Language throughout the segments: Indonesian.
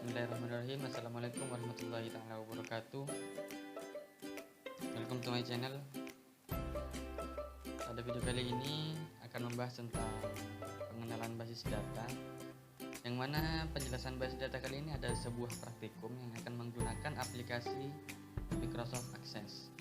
Bismillahirrahmanirrahim. Assalamualaikum warahmatullahi taala wabarakatuh. Welcome to my channel. Pada video kali ini akan membahas tentang pengenalan basis data, yang mana penjelasan basis data kali ini ada sebuah praktikum yang akan menggunakan aplikasi Microsoft Access.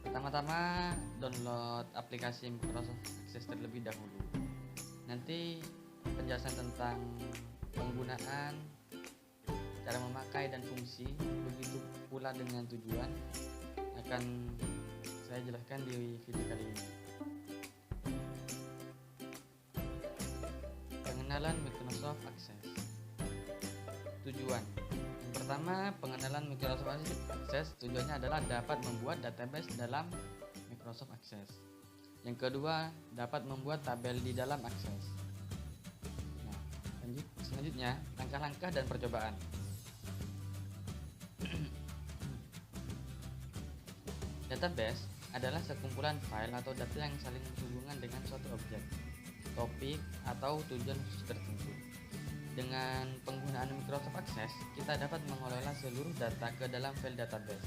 Pertama-tama download aplikasi Microsoft Access terlebih dahulu. Nanti penjelasan tentang penggunaan, cara memakai dan fungsi, begitu pula dengan tujuan, akan saya jelaskan di video kali ini. Pengenalan Microsoft Access. Tujuan yang pertama, pengenalan Microsoft Access tujuannya adalah dapat membuat database dalam Microsoft Access. Yang kedua, dapat membuat tabel di dalam Access. Nah, selanjutnya langkah-langkah dan percobaan. Database adalah sekumpulan file atau data yang saling berhubungan dengan suatu objek, topik, atau tujuan khusus tertentu. Dengan penggunaan Microsoft Access, kita dapat mengelola seluruh data ke dalam file database.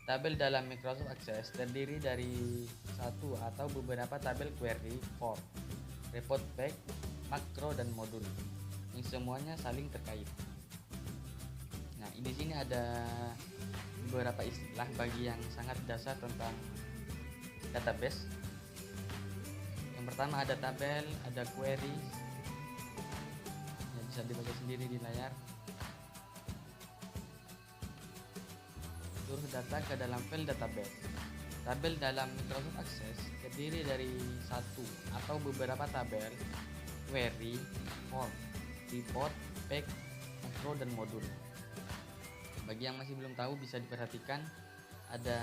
Tabel dalam Microsoft Access terdiri dari satu atau beberapa tabel query, form, report pack, makro, dan modul, yang semuanya saling terkait. Nah, di sini ada beberapa istilah bagi yang sangat dasar tentang database. Yang pertama ada tabel, ada query, yang bisa dibaca sendiri di layar. Seluruh data ke dalam file database. Tabel dalam Microsoft Access terdiri dari satu atau beberapa tabel, query, form, report, pack, makro, dan modul. Bagi yang masih belum tahu, bisa diperhatikan ada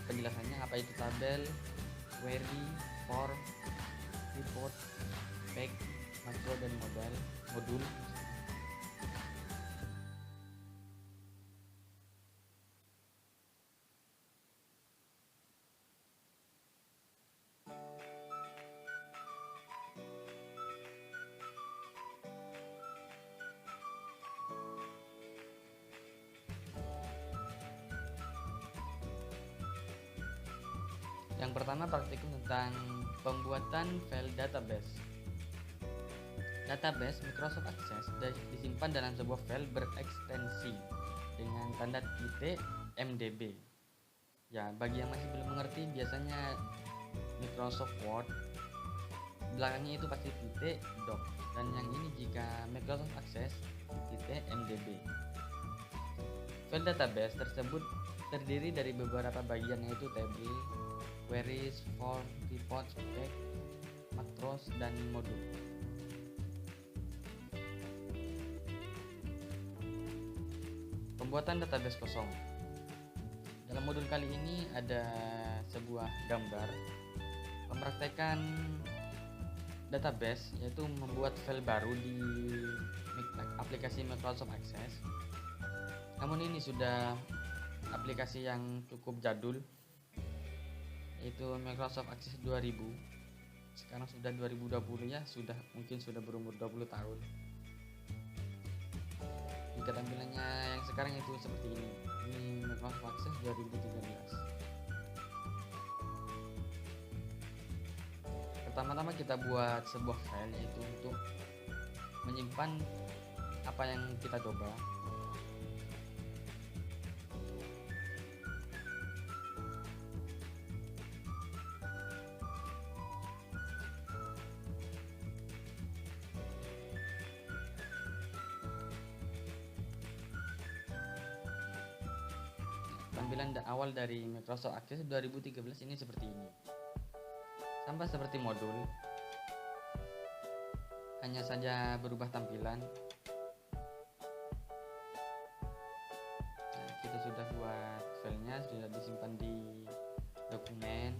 penjelasannya apa itu tabel, query, form, report, pack, makro, dan modul. Yang pertama, praktikum tentang pembuatan file database. Database Microsoft Access disimpan dalam sebuah file berekstensi dengan tanda titik MDB. Ya, bagi yang masih belum mengerti, biasanya Microsoft Word belakangnya itu pasti titik doc, dan yang ini jika Microsoft Access titik MDB. File database tersebut terdiri dari beberapa bagian, yaitu table, queries, form, reports, pack, makros, dan modul. Pembuatan database kosong. Dalam modul kali ini ada sebuah gambar mempraktekkan database, yaitu membuat file baru di aplikasi Microsoft Access. Namun ini sudah aplikasi yang cukup jadul, yaitu Microsoft Access 2000. Sekarang sudah 2020, ya, mungkin sudah berumur 20 tahun. Jika tampilannya yang sekarang itu seperti ini. Ini Microsoft Access 2013. Pertama-tama kita buat sebuah file, yaitu untuk menyimpan apa yang kita coba. Tampilan awal dari Microsoft Access 2013 ini seperti ini. Sama seperti modul, hanya saja berubah tampilan. Nah, kita sudah buat filenya, sudah disimpan di dokumen.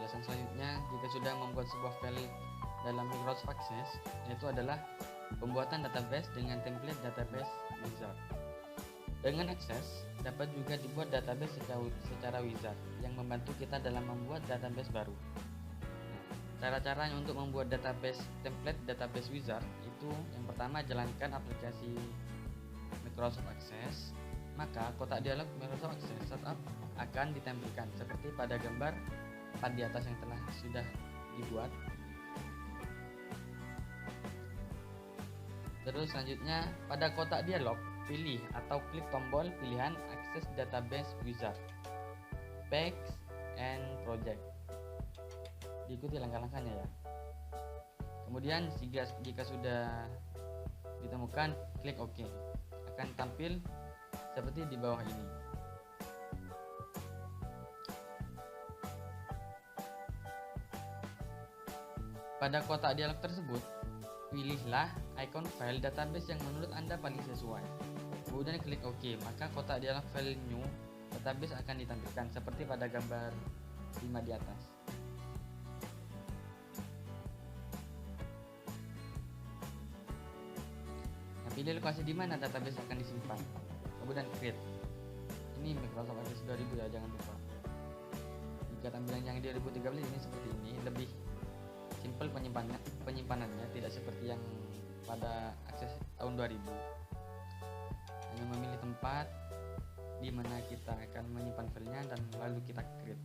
Pembahasan selanjutnya jika sudah membuat sebuah file dalam Microsoft Access, yaitu adalah pembuatan database dengan template database wizard. Dengan Access dapat juga dibuat database secara wizard yang membantu kita dalam membuat database baru. Nah, cara-caranya untuk membuat database template database wizard itu yang pertama, jalankan aplikasi Microsoft Access. Maka kotak dialog Microsoft Access Setup akan ditampilkan seperti pada gambar 4 di atas yang sudah dibuat. Terus selanjutnya pada kotak dialog pilih atau klik tombol pilihan Access Database Wizard, Packs and Project. Diikuti langkah-langkahnya ya. Kemudian jika sudah ditemukan, klik OK. Akan tampil seperti di bawah ini. Pada kotak dialog tersebut, pilihlah icon file database yang menurut Anda paling sesuai. Kemudian klik OK, maka kotak dialog file new database akan ditampilkan seperti pada gambar 5 di atas. Nah, pilih lokasi di mana database akan disimpan. Kemudian create. Ini Microsoft Access 2000 ya, jangan lupa. Jika tampilan yang di 2013 ini seperti ini, lebih simple penyimpanannya, tidak seperti yang pada Access tahun 2000. Hanya memilih tempat di mana kita akan menyimpan filenya dan lalu kita create.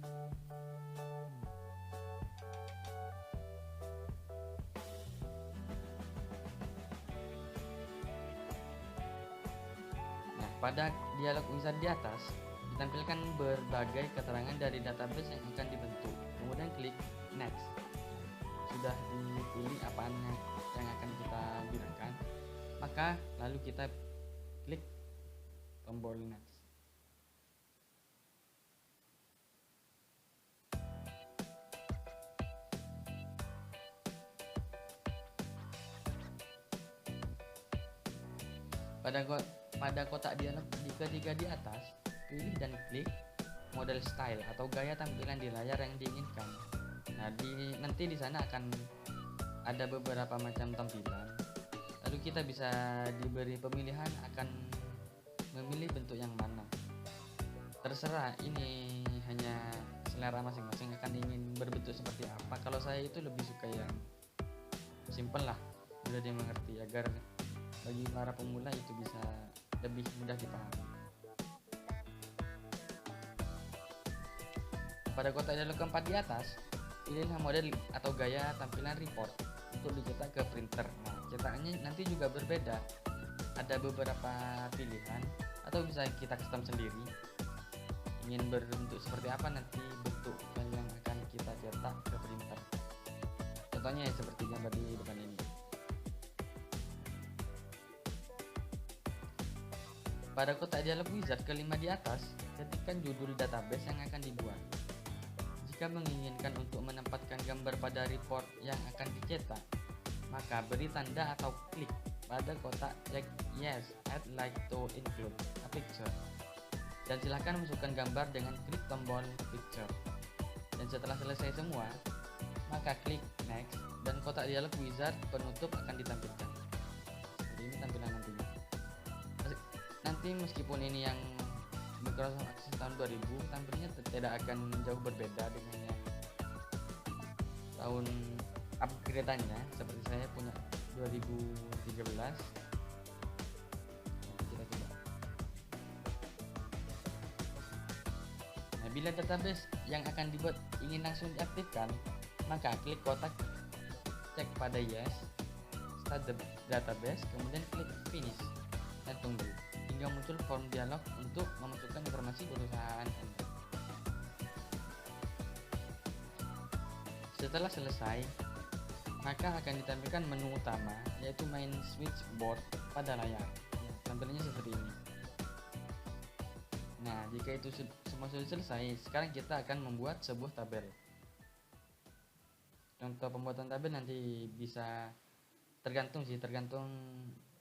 Nah, pada dialog wizard di atas ditampilkan berbagai keterangan dari database yang akan dibentuk. Kemudian klik next. Sudah dipilih apaan yang akan kita gunakan, maka lalu kita klik tombol next. Pada kotak dialog ketiga di atas, pilih dan klik model style atau gaya tampilan di layar yang diinginkan. Nah, nanti di sana akan ada beberapa macam tampilan. Lalu kita bisa diberi pemilihan akan memilih bentuk yang mana. Terserah, ini hanya selera masing-masing akan ingin berbentuk seperti apa. Kalau saya itu lebih suka yang simple lah, mudah dimengerti, agar bagi para pemula itu bisa lebih mudah dipahami. Pada kotak dialog keempat di atas, pilihlah model atau gaya tampilan report untuk dicetak ke printer. Nah, cetakannya nanti juga berbeda. Ada beberapa pilihan atau bisa kita custom sendiri. Ingin berbentuk seperti apa nanti bentuk yang akan kita cetak ke printer. Contohnya seperti gambar di depan ini. Pada kotak dialog wizard kelima di atas, ketikkan judul database yang akan dibuat. Jika menginginkan untuk menempatkan gambar pada report yang akan dicetak, maka beri tanda atau klik pada kotak check yes, I'd like to include a picture. Dan silahkan masukkan gambar dengan klik tombol picture. Dan setelah selesai semua, maka klik next dan kotak dialog wizard penutup akan ditampilkan. Seperti ini tampilan nantinya. Nanti meskipun ini yang Microsoft Access tahun 2000, tampilnya tidak akan jauh berbeda dengan yang tahun upgrade-annya. Seperti saya punya 2013. Kita coba. Nah, bila database yang akan dibuat ingin langsung diaktifkan, maka klik kotak cek pada yes, start the database, kemudian klik finish dan tunggu hingga muncul form dialog untuk memasukkan informasi perusahaan Anda. Setelah selesai, maka akan ditampilkan menu utama, yaitu main switchboard pada layar. Tampilannya seperti ini. Nah, jika itu semua sudah selesai, sekarang kita akan membuat sebuah tabel. Contoh pembuatan tabel nanti bisa tergantung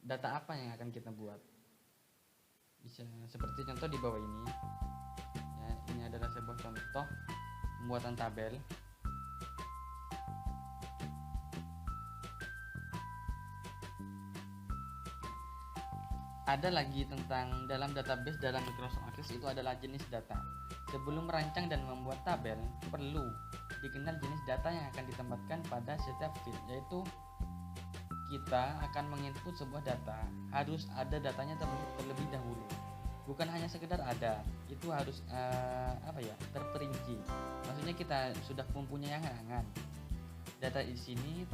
data apa yang akan kita buat. Bisa seperti contoh di bawah ini ya, ini adalah sebuah contoh pembuatan tabel. Ada lagi tentang dalam database dalam Microsoft Access itu adalah jenis data. Sebelum merancang dan membuat tabel, perlu dikenal jenis data yang akan ditempatkan pada setiap field, yaitu kita akan menginput sebuah data, harus ada datanya terlebih dahulu. Bukan hanya sekedar ada, itu harus terperinci. Maksudnya kita sudah mempunyai angan. Data di sini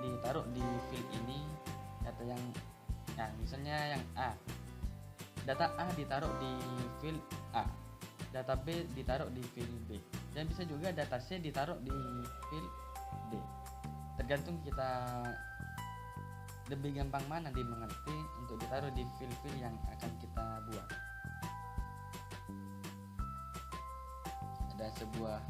ditaruh di field ini, data yang misalnya yang A. Data A ditaruh di field A. Data B ditaruh di field B. Dan bisa juga data C ditaruh di field D. Tergantung kita lebih gampang mana dimengerti untuk ditaruh di field-field yang akan kita buat. Ada sebuah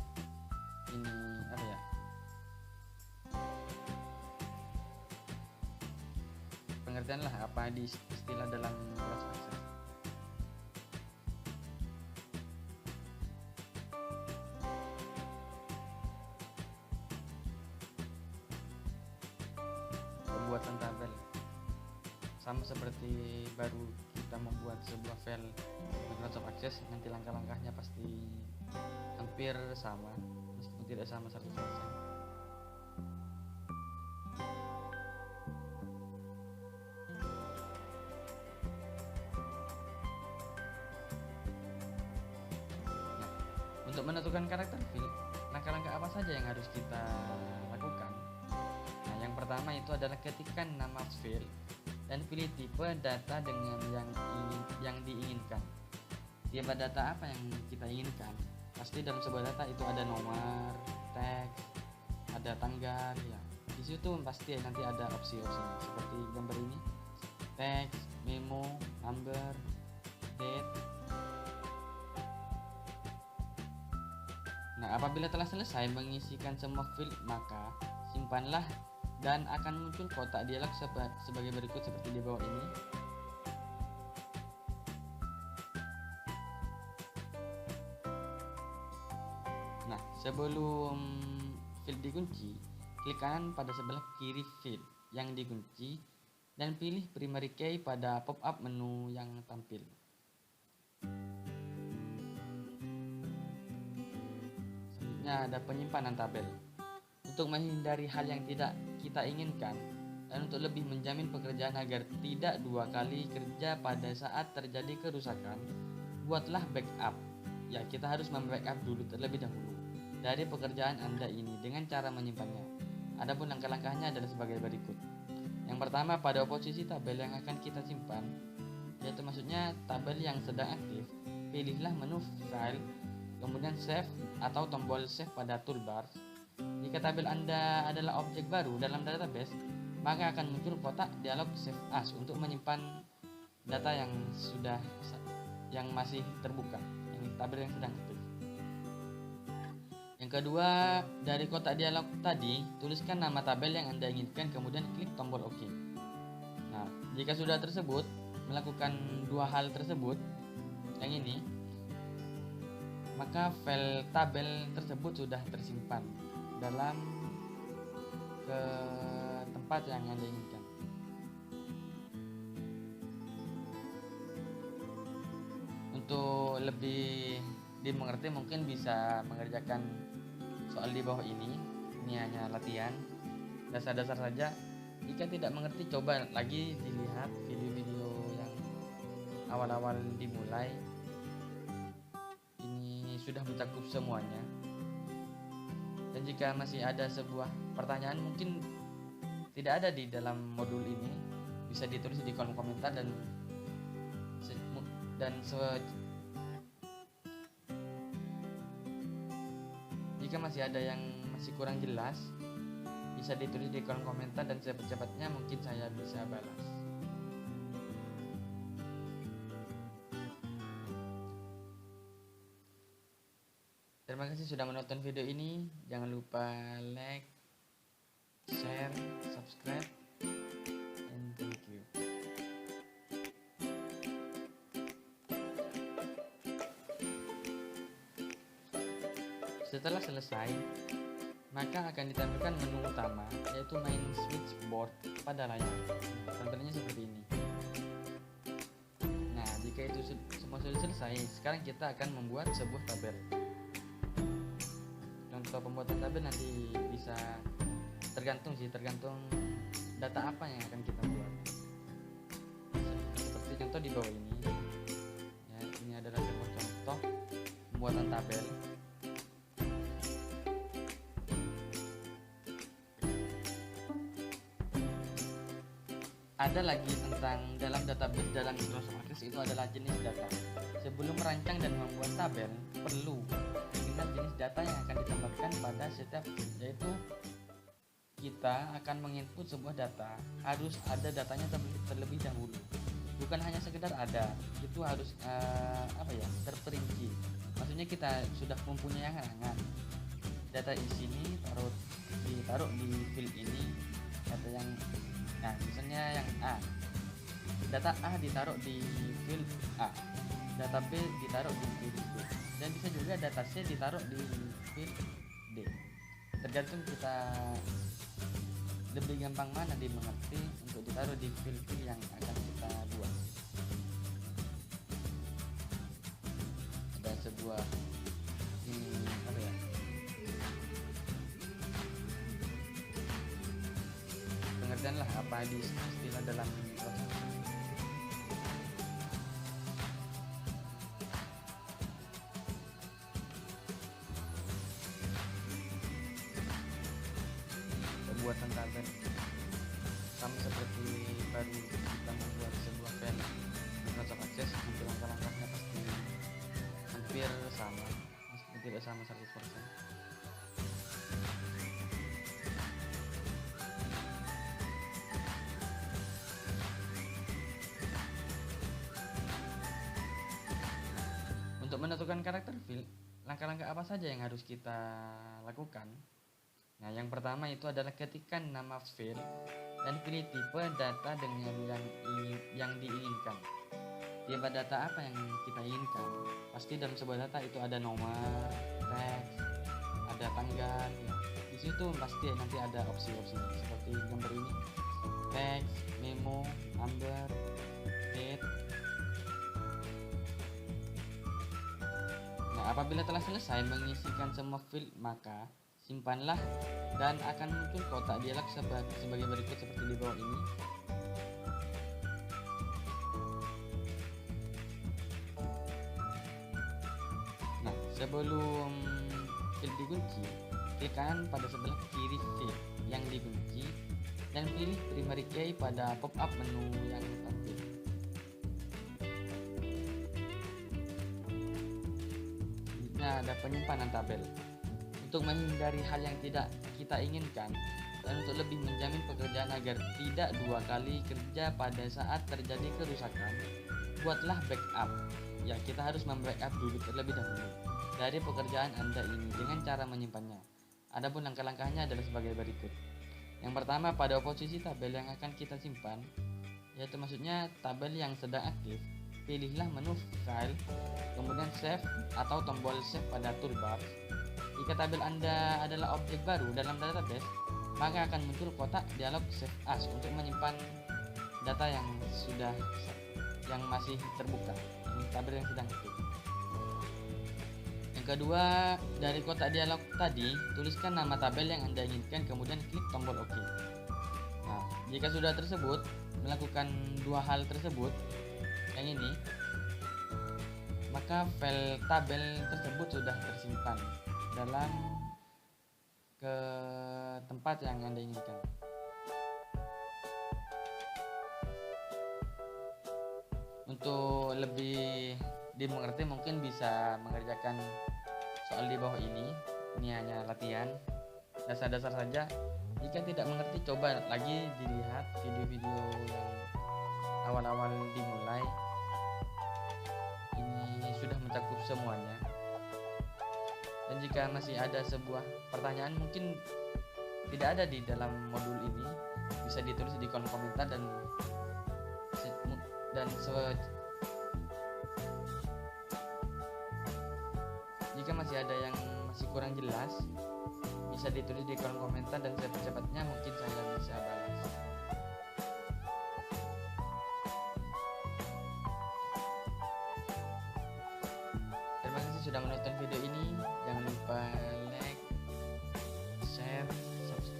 pengertian lah apa di istilah dalam Microsoft Access. Pembuatan tabel sama seperti baru kita membuat sebuah file Microsoft Access, nanti langkah-langkahnya pasti hampir sama meskipun tidak sama 100%. Untuk menentukan karakter field, langkah-langkah apa saja yang harus kita lakukan? Nah, yang pertama itu adalah ketikkan nama field dan pilih tipe data dengan yang diinginkan. Tipe data apa yang kita inginkan? Pasti dalam sebuah data itu ada nomor, teks, ada tanggal, ya. Di situ pasti nanti ada opsi-opsinya seperti gambar ini, teks, memo, number, date. Nah, apabila telah selesai mengisikan semua field, maka simpanlah dan akan muncul kotak dialog sebagai berikut seperti di bawah ini. Nah, sebelum field dikunci, klik kanan pada sebelah kiri field yang dikunci dan pilih primary key pada pop-up menu yang tampil. Ada penyimpanan tabel. Untuk menghindari hal yang tidak kita inginkan dan untuk lebih menjamin pekerjaan agar tidak dua kali kerja pada saat terjadi kerusakan, buatlah backup. Ya, kita harus membackup dulu terlebih dahulu dari pekerjaan Anda ini dengan cara menyimpannya. Adapun langkah-langkahnya adalah sebagai berikut. Yang pertama, pada posisi tabel yang akan kita simpan, yaitu maksudnya tabel yang sedang aktif, pilihlah menu file, kemudian save atau tombol save pada toolbar. Jika tabel Anda adalah objek baru dalam database, maka akan muncul kotak dialog save as untuk menyimpan data yang masih terbuka, yang tabel yang sedang aktif. Yang kedua, dari kotak dialog tadi, tuliskan nama tabel yang Anda inginkan, kemudian klik tombol OK. Nah, jika sudah melakukan dua hal tersebut, yang ini, maka file tabel tersebut sudah tersimpan dalam ke tempat yang Anda inginkan. Untuk lebih dimengerti mungkin bisa mengerjakan soal di bawah ini. Ini hanya latihan dasar-dasar saja. Jika tidak mengerti, coba lagi dilihat video-video yang awal-awal dimulai. Sudah mencakup semuanya. Dan jika masih ada sebuah pertanyaan mungkin tidak ada di dalam modul ini, bisa ditulis di kolom komentar jika masih ada yang masih kurang jelas, bisa ditulis di kolom komentar dan cepat-cepatnya mungkin saya bisa balas. Terima kasih sudah menonton video ini. Jangan lupa like, share, subscribe, and thank you. Setelah selesai, maka akan ditampilkan menu utama, yaitu main switchboard pada layar. Tampilannya seperti ini. jika itu semua sudah selesai, sekarang kita akan membuat sebuah tabel. Contoh pembuatan tabel nanti bisa tergantung data apa yang akan kita buat. Seperti contoh di bawah ini ya, ini adalah sebuah contoh pembuatan tabel. Ada lagi tentang dalam database dalam Microsoft Access itu adalah jenis data. Sebelum merancang dan membuat tabel, perlu mengenal jenis data yang akan ditambahkan pada setiap field, yaitu kita akan menginput sebuah data, harus ada datanya terlebih dahulu. Bukan hanya sekedar ada, itu harus terperinci. Maksudnya kita sudah mempunyai halangan. Data di sini ditaruh di field ini, data yang misalnya yang A, data A ditaruh di field A, data B ditaruh di field B, dan bisa juga data C ditaruh di field D. Tergantung kita lebih gampang mana dimengerti untuk ditaruh di field yang akan kita buat. Ada sebuah pengertian lah apa di istilah dalam pembuatan tabel. Sama seperti baru kita membuat sebuah file Microsoft Access, untuk langkah-langkahnya pasti hampir sama, meskipun tidak sama 100%. Untuk menentukan karakter field, langkah-langkah apa saja yang harus kita lakukan? Nah, yang pertama itu adalah ketikkan nama field dan pilih tipe data dengan yang diinginkan. Tipe data apa yang kita inginkan? Pasti dalam sebuah data itu ada nomor, teks, ada tanggal. Ya. Di situ pasti nanti ada opsi-opsi seperti gambar ini, teks, memo, number, date. Nah, apabila telah selesai mengisikan semua field, maka simpanlah dan akan muncul kotak dialog sebagai berikut seperti di bawah ini. Nah, sebelum field dikunci, klik kanan pada sebelah kiri field yang dikunci dan pilih primary key pada pop-up menu yang tampil. Nah, ada penyimpanan tabel. Untuk menghindari hal yang tidak kita inginkan dan untuk lebih menjamin pekerjaan agar tidak dua kali kerja pada saat terjadi kerusakan, buatlah backup. Ya, kita harus membackup dulu terlebih dahulu dari pekerjaan Anda ini dengan cara menyimpannya. Adapun langkah-langkahnya adalah sebagai berikut. Yang pertama, pada posisi tabel yang akan kita simpan, yaitu maksudnya tabel yang sedang aktif, pilihlah menu File, kemudian Save atau tombol Save pada toolbar. Jika tabel Anda adalah objek baru dalam database, maka akan muncul kotak dialog Save As untuk menyimpan data yang masih terbuka, ini tabel yang sedang aktif. Yang kedua, dari kotak dialog tadi, tuliskan nama tabel yang Anda inginkan, kemudian klik tombol OK. Nah, jika sudah melakukan dua hal tersebut, yang ini, maka file tabel tersebut sudah tersimpan dalam ke tempat yang Anda inginkan. Untuk lebih dimengerti mungkin bisa mengerjakan soal di bawah ini. Ini hanya latihan dasar-dasar saja. Jika tidak mengerti, coba lagi dilihat video-video yang awal-awal dimulai. Ini sudah mencakup semuanya. Dan jika masih ada sebuah pertanyaan mungkin tidak ada di dalam modul ini, bisa ditulis di kolom komentar jika masih ada yang masih kurang jelas, bisa ditulis di kolom komentar dan cepat-cepatnya mungkin saya bisa balas.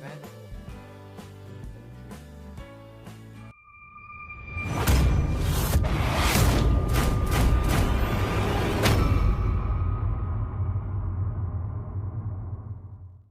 Red